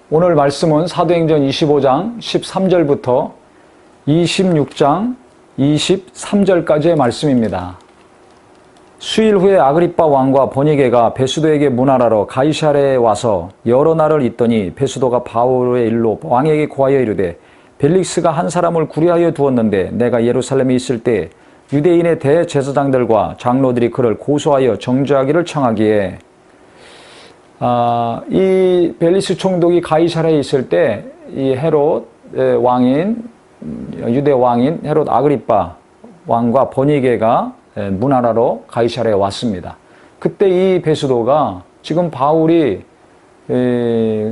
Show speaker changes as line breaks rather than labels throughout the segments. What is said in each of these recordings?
오늘 말씀은 사도행전 25장 13절부터 26장 23절까지의 말씀입니다. 수일 후에 아그리빠 왕과 버니게가 베수도에게 문하라러 가이사랴에 와서 여러 날을 있더니 베수도가 바울의 일로 왕에게 고하여 이르되 벨릭스가 한 사람을 구리하여 두었는데 내가 예루살렘에 있을 때 유대인의 대제사장들과 장로들이 그를 고소하여 정죄하기를 청하기에 이 벨리스 총독이 가이사랴에 있을 때 이 헤롯 왕인 유대 왕인 헤롯 아그리빠 왕과 버니게가 문하라로 가이사랴에 왔습니다. 그때 이 베수도가 지금 바울이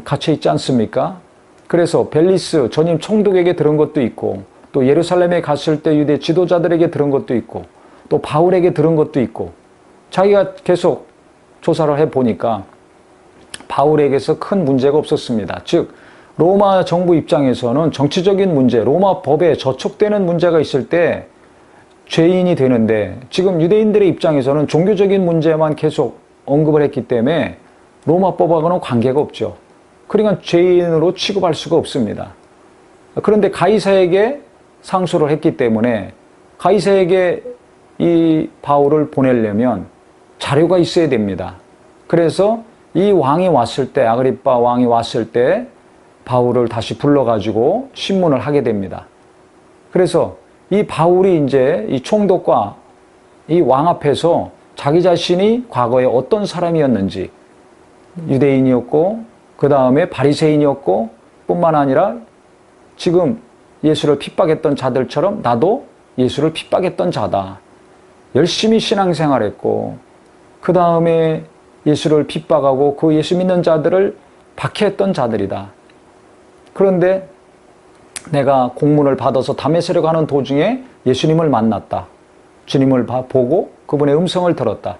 갇혀 있지 않습니까? 그래서 벨리스 전임 총독에게 들은 것도 있고 또 예루살렘에 갔을 때 유대 지도자들에게 들은 것도 있고 또 바울에게 들은 것도 있고 자기가 계속 조사를 해보니까 바울에게서 큰 문제가 없었습니다. 즉 로마 정부 입장에서는 정치적인 문제, 로마 법에 저촉되는 문제가 있을 때 죄인이 되는데 지금 유대인들의 입장에서는 종교적인 문제만 계속 언급을 했기 때문에 로마법하고는 관계가 없죠. 그러니까 죄인으로 취급할 수가 없습니다. 그런데 가이사에게 상소를 했기 때문에 가이사에게 이 바울을 보내려면 자료가 있어야 됩니다. 그래서 이 왕이 왔을 때, 아그리빠 왕이 왔을 때 바울을 다시 불러가지고 신문을 하게 됩니다. 그래서 이 바울이 이제 이 총독과 이 왕 앞에서 자기 자신이 과거에 어떤 사람이었는지 유대인이었고 그 다음에 바리새인이었고 뿐만 아니라 지금 예수를 핍박했던 자들처럼 나도 예수를 핍박했던 자다. 열심히 신앙생활했고 그 다음에 예수를 핍박하고 그 예수 믿는 자들을 박해했던 자들이다. 그런데 내가 공문을 받아서 다메섹으로 가는 도중에 예수님을 만났다. 주님을 보고 그분의 음성을 들었다.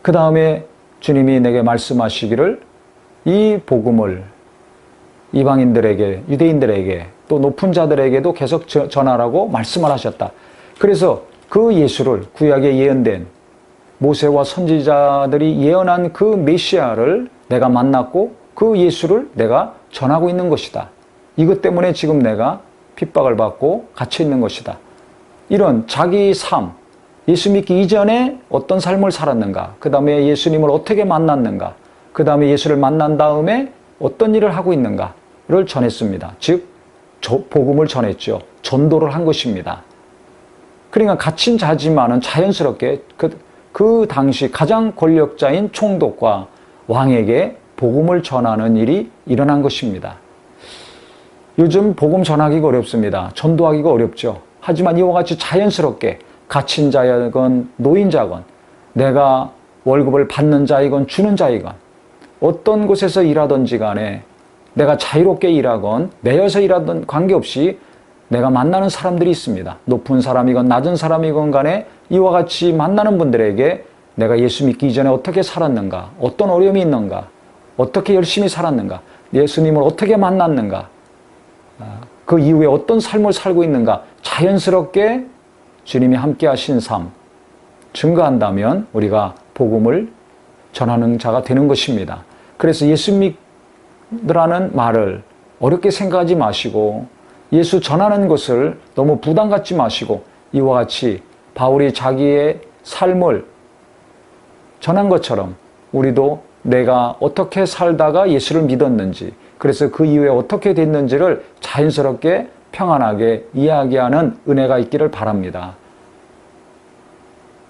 그 다음에 주님이 내게 말씀하시기를 이 복음을 이방인들에게, 유대인들에게 또 높은 자들에게도 계속 전하라고 말씀을 하셨다. 그래서 그 예수를 구약에 예언된 모세와 선지자들이 예언한 그 메시아를 내가 만났고 그 예수를 내가 전하고 있는 것이다. 이것 때문에 지금 내가 핍박을 받고 갇혀 있는 것이다. 이런 자기 삶, 예수 믿기 이전에 어떤 삶을 살았는가, 그 다음에 예수님을 어떻게 만났는가, 그 다음에 예수를 만난 다음에 어떤 일을 하고 있는가를 전했습니다. 즉 복음을 전했죠. 전도를 한 것입니다. 그러니까 갇힌 자지만은 자연스럽게 그 당시 가장 권력자인 총독과 왕에게 복음을 전하는 일이 일어난 것입니다. 요즘 복음 전하기가 어렵습니다. 전도하기가 어렵죠. 하지만 이와 같이 자연스럽게 갇힌 자이건 노인자건 내가 월급을 받는 자이건 주는 자이건 어떤 곳에서 일하든지 간에 내가 자유롭게 일하건 매여서 일하든 관계없이 내가 만나는 사람들이 있습니다. 높은 사람이건 낮은 사람이건 간에 이와 같이 만나는 분들에게 내가 예수 믿기 이전에 어떻게 살았는가, 어떤 어려움이 있는가, 어떻게 열심히 살았는가, 예수님을 어떻게 만났는가, 그 이후에 어떤 삶을 살고 있는가 자연스럽게 주님이 함께 하신 삶 증거한다면 우리가 복음을 전하는 자가 되는 것입니다. 그래서 예수 믿으라는 말을 어렵게 생각하지 마시고 예수 전하는 것을 너무 부담 갖지 마시고 이와 같이 바울이 자기의 삶을 전한 것처럼 우리도 내가 어떻게 살다가 예수를 믿었는지 그래서 그 이후에 어떻게 됐는지를 자연스럽게 평안하게 이야기하는 은혜가 있기를 바랍니다.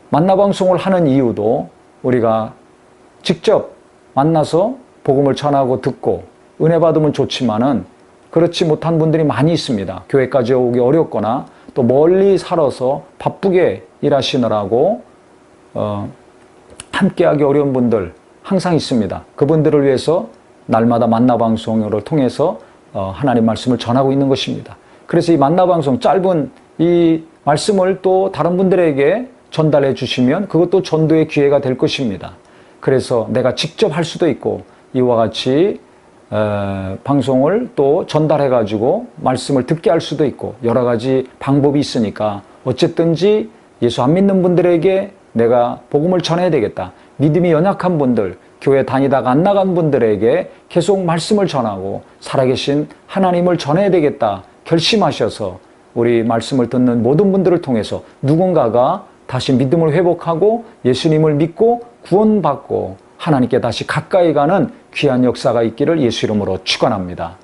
만나방송을 하는 이유도 우리가 직접 만나서 복음을 전하고 듣고 은혜 받으면 좋지만은 그렇지 못한 분들이 많이 있습니다. 교회까지 오기 어렵거나 또 멀리 살아서 바쁘게 일하시느라고 함께하기 어려운 분들 항상 있습니다. 그분들을 위해서 날마다 만나방송을 통해서 하나님 말씀을 전하고 있는 것입니다. 그래서 이 만나방송 짧은 이 말씀을 또 다른 분들에게 전달해 주시면 그것도 전도의 기회가 될 것입니다. 그래서 내가 직접 할 수도 있고 이와 같이 방송을 또 전달해 가지고 말씀을 듣게 할 수도 있고 여러 가지 방법이 있으니까 어쨌든지 예수 안 믿는 분들에게 내가 복음을 전해야 되겠다. 믿음이 연약한 분들, 교회 다니다가 안 나간 분들에게 계속 말씀을 전하고 살아계신 하나님을 전해야 되겠다 결심하셔서 우리 말씀을 듣는 모든 분들을 통해서 누군가가 다시 믿음을 회복하고 예수님을 믿고 구원받고 하나님께 다시 가까이 가는 귀한 역사가 있기를 예수 이름으로 축원합니다.